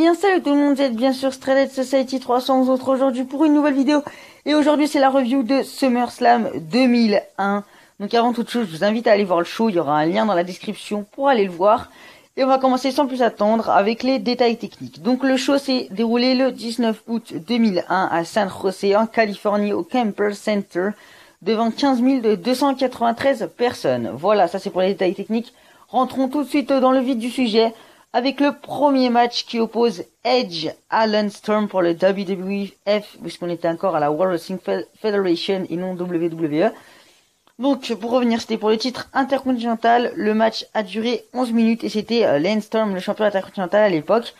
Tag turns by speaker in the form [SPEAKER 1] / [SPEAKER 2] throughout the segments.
[SPEAKER 1] bien salut tout le monde, vous êtes bien sûr Stray Dead Society 300, on se retrouve aujourd'hui pour une nouvelle vidéo. Et aujourd'hui c'est la review de SummerSlam 2001. Donc avant toute chose, je vous invite à aller voir le show, il y aura un lien dans la description pour aller le voir. Et on va commencer sans plus attendre avec les détails techniques. Donc le show s'est déroulé le 19 août 2001 à San José en Californie au Kemper Center devant 15 293 personnes. Voilà, ça c'est pour les détails techniques. Rentrons tout de suite dans le vif du sujet avec le premier match qui oppose Edge à Lance Storm pour le WWF, puisqu'on était encore à la World Wrestling Federation et non WWE. Donc, pour revenir, c'était pour le titre intercontinental. Le match a duré 11 minutes et c'était Lance Storm, le champion intercontinental à l'époque.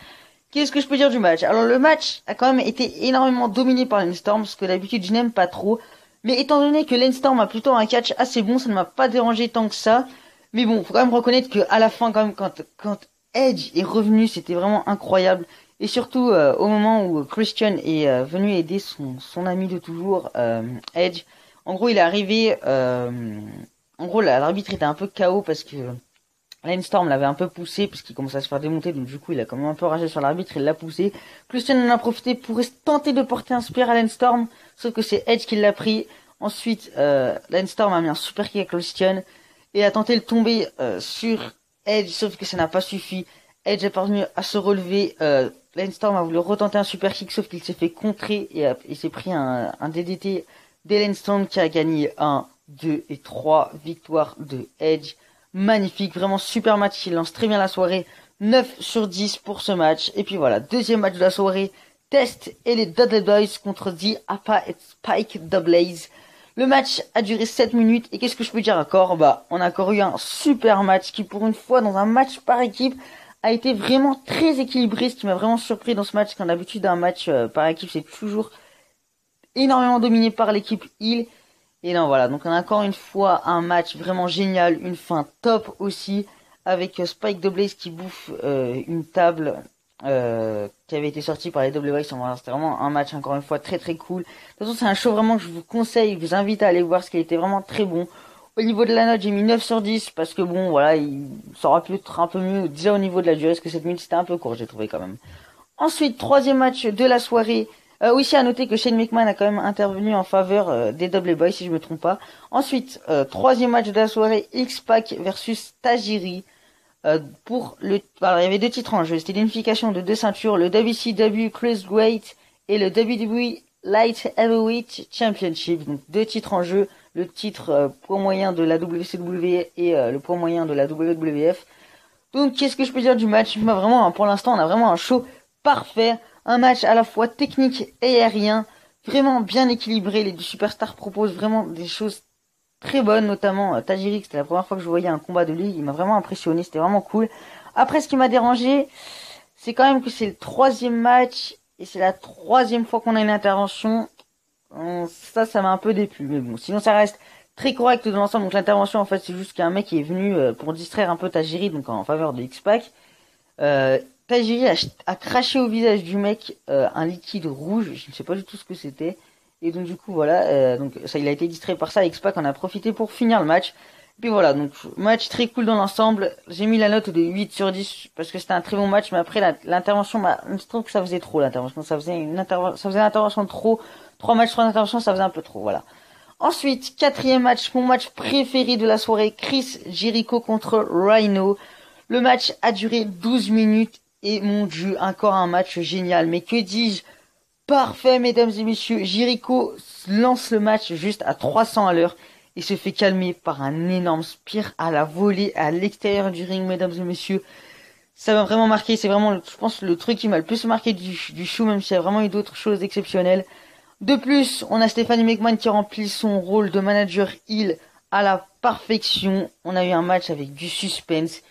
[SPEAKER 1] Qu'est-ce que je peux dire du match? Alors, le match a quand même été énormément dominé par Lance Storm, ce que d'habitude je n'aime pas trop. Mais étant donné que Lance Storm a plutôt un catch assez bon, ça ne m'a pas dérangé tant que ça. Mais bon, faut quand même reconnaître que à la fin, quand même, quand Edge est revenu, c'était vraiment incroyable. Et surtout, au moment où Christian est venu aider son ami de toujours, Edge. En gros, il est arrivé, en gros, l'arbitre était un peu KO parce que Lance Storm l'avait un peu poussé parce qu'il commençait à se faire démonter. Donc du coup, il a quand même un peu ragé sur l'arbitre, il l'a poussé. Christian en a profité pour tenter de porter un spear à Lance Storm, sauf que c'est Edge qui l'a pris. Ensuite, Lance Storm a mis un super kick à Christian et a tenté de tomber sur Edge, sauf que ça n'a pas suffi. Edge est parvenu à se relever. Lance Storm a voulu retenter un super kick, sauf qu'il s'est fait contrer et il s'est pris un DDT de Lance Storm qui a gagné 1, 2 et 3 victoires de Edge. Magnifique, vraiment super match. Il lance très bien la soirée. 9 sur 10 pour ce match. Et puis voilà, deuxième match de la soirée. Test et les Dudley Boys contre The Appa et Spike Dudleys. Le match a duré 7 minutes et qu'est-ce que je peux dire encore? Bah, on a encore eu un super match qui pour une fois dans un match par équipe a été vraiment très équilibré, ce qui m'a vraiment surpris dans ce match, quand d'habitude un match par équipe c'est toujours énormément dominé par l'équipe heel. Et non voilà, donc on a encore une fois un match vraiment génial, une fin top aussi, avec Spike Dudley qui bouffe une table qui avait été sorti par les W. C'était vraiment un match encore une fois très très cool. De toute façon c'est un show vraiment que je vous conseille, je vous invite à aller voir, ce qui a été vraiment très bon. Au niveau de la note, j'ai mis 9 sur 10 parce que bon voilà, ça aurait pu être un peu mieux déjà au niveau de la durée, parce que 7 minutes c'était un peu court, j'ai trouvé quand même. Ensuite, troisième match de la soirée. Aussi à noter que Shane McMahon a quand même intervenu en faveur des Dudley Boys, si je me trompe pas. Ensuite, troisième match de la soirée, X-Pac versus Tajiri. Alors, il y avait deux titres en jeu. C'était l'unification de deux ceintures, le WCW Cruiserweight et le WWE Light Heavyweight Championship. Donc deux titres en jeu, le titre poids moyen de la WCW et le poids moyen de la WWF. Donc qu'est-ce que je peux dire du match? Vraiment, pour l'instant, on a vraiment un show parfait. Un match à la fois technique et aérien, vraiment bien équilibré. Les deux superstars proposent vraiment des choses très bonnes, notamment Tajiri, c'était la première fois que je voyais un combat de lui, il m'a vraiment impressionné, c'était vraiment cool. Après, ce qui m'a dérangé, c'est quand même que c'est le troisième match, et c'est la troisième fois qu'on a une intervention. Ça m'a un peu déplu, mais bon, sinon ça reste très correct dans l'ensemble. Donc l'intervention, en fait, c'est juste qu'un mec qui est venu pour distraire un peu Tajiri, donc en faveur de X-Pac. Tajiri a craché au visage du mec un liquide rouge, je ne sais pas du tout ce que c'était. Et donc du coup voilà, donc ça il a été distrait par ça, X-Pac en a profité pour finir le match. Et puis voilà, donc match très cool dans l'ensemble. J'ai mis la note de 8 sur 10 parce que c'était un très bon match, mais après l'intervention, je trouve que ça faisait trop l'intervention, ça faisait une intervention de trop. 3 matchs, 3 interventions, ça faisait un peu trop, voilà. Ensuite, quatrième match, mon match préféré de la soirée, Chris Jericho contre Rhino. Le match a duré 12 minutes et mon dieu, encore un match génial. Mais que dis-je? Parfait, mesdames et messieurs. Jericho lance le match juste à 300 à l'heure et se fait calmer par un énorme spear à la volée à l'extérieur du ring, mesdames et messieurs. Ça m'a vraiment marqué. C'est vraiment, je pense, le truc qui m'a le plus marqué du show, même s'il y a vraiment eu d'autres choses exceptionnelles. De plus, on a Stephanie McMahon qui remplit son rôle de manager heel à la perfection. On a eu un match avec du suspense,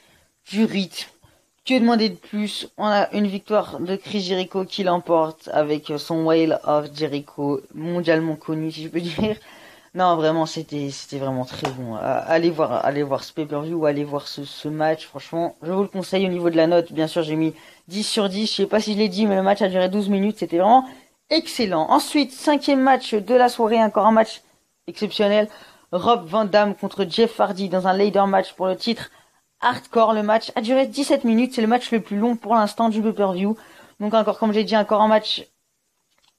[SPEAKER 1] du rythme. Que demander de plus? On a une victoire de Chris Jericho qui l'emporte avec son Wail of Jericho, mondialement connu si je peux dire. Non, vraiment, c'était vraiment très bon. Allez voir ce pay-per-view, allez voir ce match. Franchement, je vous le conseille. Au niveau de la note, bien sûr, j'ai mis 10 sur 10. Je sais pas si je l'ai dit, mais le match a duré 12 minutes. C'était vraiment excellent. Ensuite, cinquième match de la soirée, encore un match exceptionnel. Rob Van Dam contre Jeff Hardy dans un ladder match pour le titre Hardcore. Le match a duré 17 minutes, c'est le match le plus long pour l'instant du pay-per-view. Donc encore, comme j'ai dit, encore un match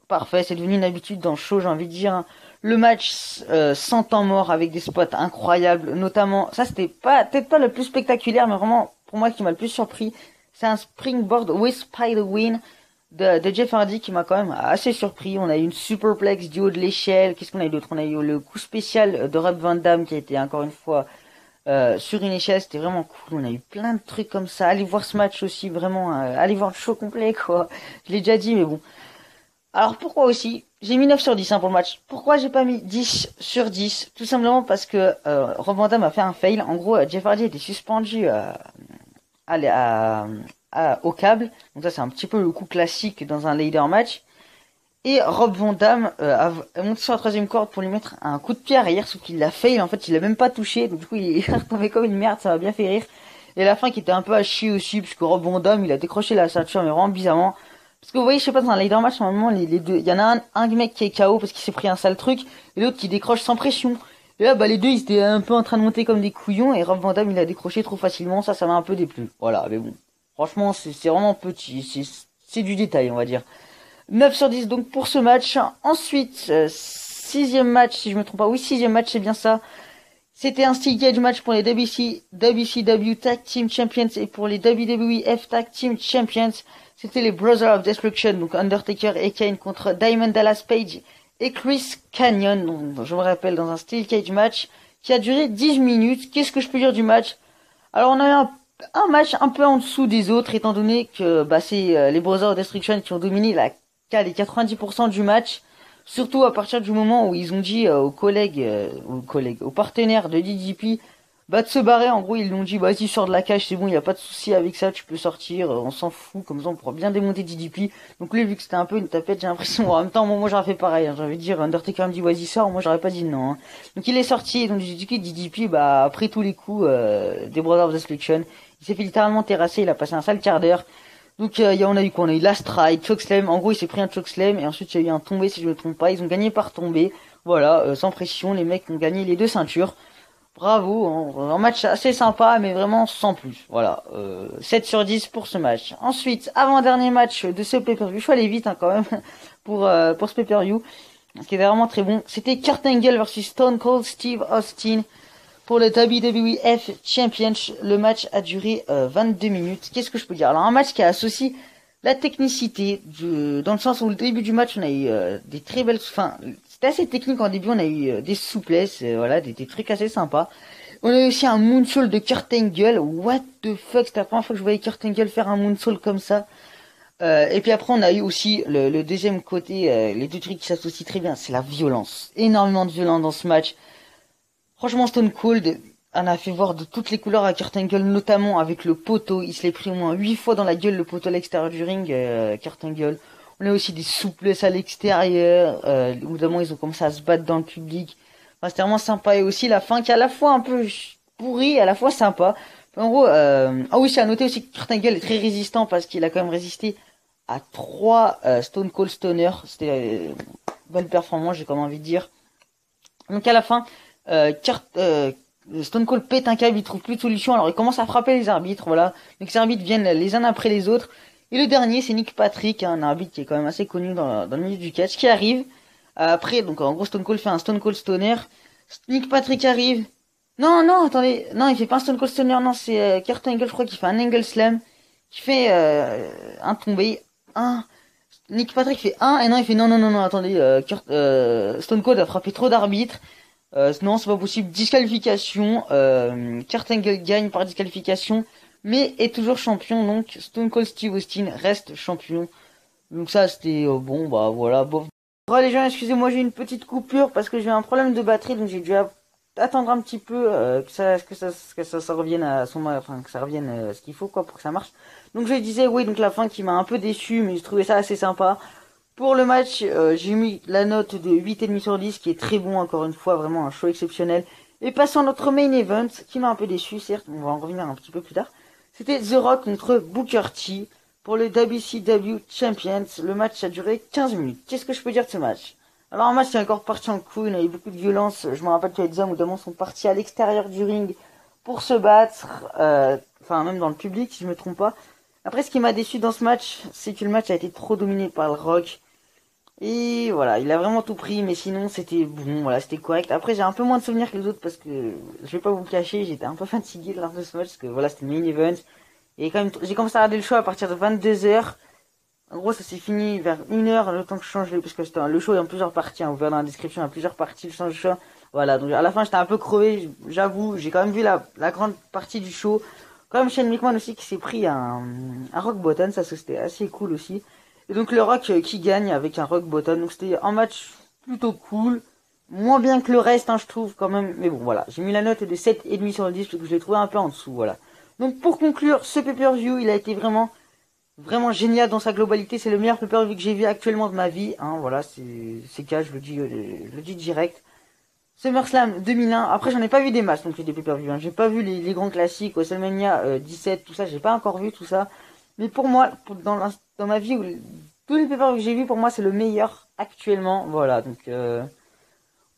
[SPEAKER 1] parfait. C'est devenu une habitude dans le show, j'ai envie de dire, hein. Le match sans temps mort avec des spots incroyables, notamment, ça c'était pas peut-être pas le plus spectaculaire, mais vraiment pour moi qui m'a le plus surpris, c'est un springboard with Spider Win de Jeff Hardy qui m'a quand même assez surpris. On a eu une superplex du haut de l'échelle. Qu'est-ce qu'on a eu d'autre? On a eu le coup spécial de Rob Van Dam qui a été encore une fois sur une échelle. C'était vraiment cool. On a eu plein de trucs comme ça. Allez voir ce match aussi, vraiment. Allez voir le show complet, quoi. Je l'ai déjà dit, mais bon. Alors pourquoi aussi? J'ai mis 9 sur 10 hein, pour le match. Pourquoi j'ai pas mis 10 sur 10? Tout simplement parce que Rob Van Dam a fait un fail. En gros, Jeff Hardy était suspendu au câble. Donc ça c'est un petit peu le coup classique dans un ladder match. Et Rob Van Dam a monté sur la troisième corde pour lui mettre un coup de pied arrière, sauf qu'il l'a fail. En fait, il l'a même pas touché. Donc du coup, il est retombé comme une merde. Ça m'a bien fait rire. Et la fin qui était un peu à chier aussi, puisque Rob Van Dam, il a décroché la ceinture, mais vraiment bizarrement. Parce que vous voyez, je sais pas, dans un ladder match, normalement, les deux, il y en a un mec qui est KO parce qu'il s'est pris un sale truc, et l'autre qui décroche sans pression. Et là, bah, les deux, ils étaient un peu en train de monter comme des couillons, et Rob Van Dam, il a décroché trop facilement, ça m'a un peu déplu. Voilà, mais bon. Franchement, c'est vraiment petit, c'est du détail, on va dire. 9 sur 10, donc, pour ce match. Ensuite, sixième match, si je me trompe pas. Oui, sixième match, c'est bien ça. C'était un steel cage match pour les WCW Tag Team Champions et pour les WWF Tag Team Champions. C'était les Brothers of Destruction, donc Undertaker et Kane contre Diamond Dallas Page et Chris Kanyon, donc, je me rappelle, dans un steel cage match qui a duré 10 minutes. Qu'est-ce que je peux dire du match? Alors on a eu un match un peu en dessous des autres, étant donné que bah, c'est les Brothers of Destruction qui ont dominé les 90% du match. Surtout à partir du moment où ils ont dit aux partenaires de DDP, bah de se barrer. En gros, ils l'ont dit, vas-y, sors de la cage, c'est bon, il y a pas de souci avec ça, tu peux sortir, on s'en fout, comme ça on pourra bien démonter DDP. Donc lui, vu que c'était un peu une tapette, j'ai l'impression, en même temps, moi j'aurais fait pareil, hein, j'ai envie de dire, Undertaker me dit, vas-y, sors, moi j'aurais pas dit non, hein. Donc il est sorti, donc du coup, DDP, bah, après tous les coups, des Brothers of Destruction, il s'est fait littéralement terrasser, il a passé un sale quart d'heure. Donc on a eu quoi? On a eu Last Ride, Chokeslam. En gros, il s'est pris un Chokeslam et ensuite il y a eu un tombé si je me trompe pas. Ils ont gagné par tombé. Voilà, sans pression, les mecs ont gagné les deux ceintures. Bravo, hein. Un match assez sympa, mais vraiment sans plus. Voilà, 7 sur 10 pour ce match. Ensuite, avant-dernier match de ce pay-per-view. Je suis allé vite hein, quand même pour ce pay-per-view, ce qui était vraiment très bon. C'était Kurt Angle versus Stone Cold Steve Austin. Pour le WWF Championship, le match a duré 22 minutes. Qu'est-ce que je peux dire? Alors un match qui associe la technicité, dans le sens où au début du match on a eu des très belles... Enfin, c'était assez technique en début, on a eu des souplesses, voilà, des trucs assez sympas. On a eu aussi un moonsault de Kurt Angle. What the fuck, c'était la première fois que je voyais Kurt Angle faire un moonsault comme ça. Et puis après on a eu aussi le deuxième côté, les deux trucs qui s'associent très bien, c'est la violence. Énormément de violence dans ce match. Franchement, Stone Cold en a fait voir de toutes les couleurs à Kurt Angle, notamment avec le poteau. Il se l'est pris au moins 8 fois dans la gueule, le poteau à l'extérieur du ring, Kurt Angle. On a aussi des souplesses à l'extérieur, notamment ils ont commencé à se battre dans le public. Enfin, c'était vraiment sympa. Et aussi la fin qui est à la fois un peu pourrie, à la fois sympa. En gros, ah oui, c'est à noter aussi que Kurt Angle est très résistant parce qu'il a quand même résisté à 3 Stone Cold Stunner. C'était belle performance, j'ai comme envie de dire. Donc à la fin... Stone Cold pète un câble, il trouve plus de solution, alors il commence à frapper les arbitres, voilà. Donc les arbitres viennent les uns après les autres. Et le dernier, c'est Nick Patrick, un arbitre qui est quand même assez connu dans le milieu du catch, qui arrive. Après, donc en gros, Stone Cold fait un Stone Cold Stoner. Nick Patrick arrive. Non, attendez. Non, il fait pas un Stone Cold Stoner, non, c'est Kurt Angle, je crois, qui fait un Angle Slam. Qui fait un tombé. Nick Patrick fait et non, il fait non, attendez, Stone Cold a frappé trop d'arbitres. Non, c'est pas possible. Disqualification. Kurt Angle gagne par disqualification, mais est toujours champion. Donc Stone Cold Steve Austin reste champion. Donc ça, c'était bon, bah voilà. Bon, les gens, excusez-moi, j'ai une petite coupure parce que j'ai un problème de batterie, donc j'ai dû attendre un petit peu que ça revienne à son, enfin que ça revienne ce qu'il faut quoi pour que ça marche. Donc je disais oui, donc la fin qui m'a un peu déçu, mais j'ai trouvé ça assez sympa. Pour le match, j'ai mis la note de 8,5 sur 10, qui est très bon, encore une fois, vraiment un show exceptionnel. Et passons à notre main event, qui m'a un peu déçu, certes, on va en revenir un petit peu plus tard. C'était The Rock contre Booker T pour le WCW Champions. Le match a duré 15 minutes. Qu'est-ce que je peux dire de ce match? Alors un match qui est encore parti en couille, il y a eu beaucoup de violence. Je me rappelle que les hommes ou des sont partis à l'extérieur du ring pour se battre, enfin même dans le public si je me trompe pas. Après, ce qui m'a déçu dans ce match, c'est que le match a été trop dominé par le Rock. Et voilà, il a vraiment tout pris, mais sinon c'était bon, voilà, c'était correct. Après, j'ai un peu moins de souvenirs que les autres parce que je vais pas vous le cacher, j'étais un peu fatigué lors de ce match parce que voilà, c'était le main event. Et quand même, j'ai commencé à regarder le show à partir de 22h. En gros, ça s'est fini vers 1h, le temps que je change, parce que le show est en plusieurs parties, hein, vous verrez dans la description, il y a plusieurs parties, le show. Voilà, donc à la fin, j'étais un peu crevé, j'avoue, j'ai quand même vu la grande partie du show. Quand même, Shane McMahon aussi qui s'est pris un rock bottom, ça c'était assez cool aussi. Et donc le Rock qui gagne avec un rock bottom, donc c'était un match plutôt cool. Moins bien que le reste, hein, je trouve quand même. Mais bon, voilà, j'ai mis la note de 7,5 sur le 10 parce que je l'ai trouvé un peu en dessous, voilà. Donc pour conclure, ce pay-per-view, il a été vraiment génial dans sa globalité. C'est le meilleur pay-per-view que j'ai vu actuellement de ma vie, hein, voilà, c'est cas, je le dis direct. SummerSlam 2001, après j'en ai pas vu des masses donc des pay-per-view, hein. J'ai pas vu les grands classiques, WrestleMania 17, tout ça, j'ai pas encore vu tout ça. Mais pour moi, dans ma vie, tous les pay-per-view que j'ai vu, pour moi c'est le meilleur actuellement, voilà. Donc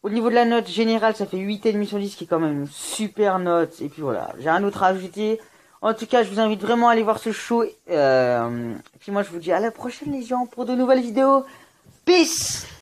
[SPEAKER 1] au niveau de la note générale, ça fait 8,5 sur 10 qui est quand même une super note. Et puis voilà, j'ai un autre à ajouter. En tout cas, je vous invite vraiment à aller voir ce show. Et puis moi je vous dis à la prochaine les gens pour de nouvelles vidéos. Peace!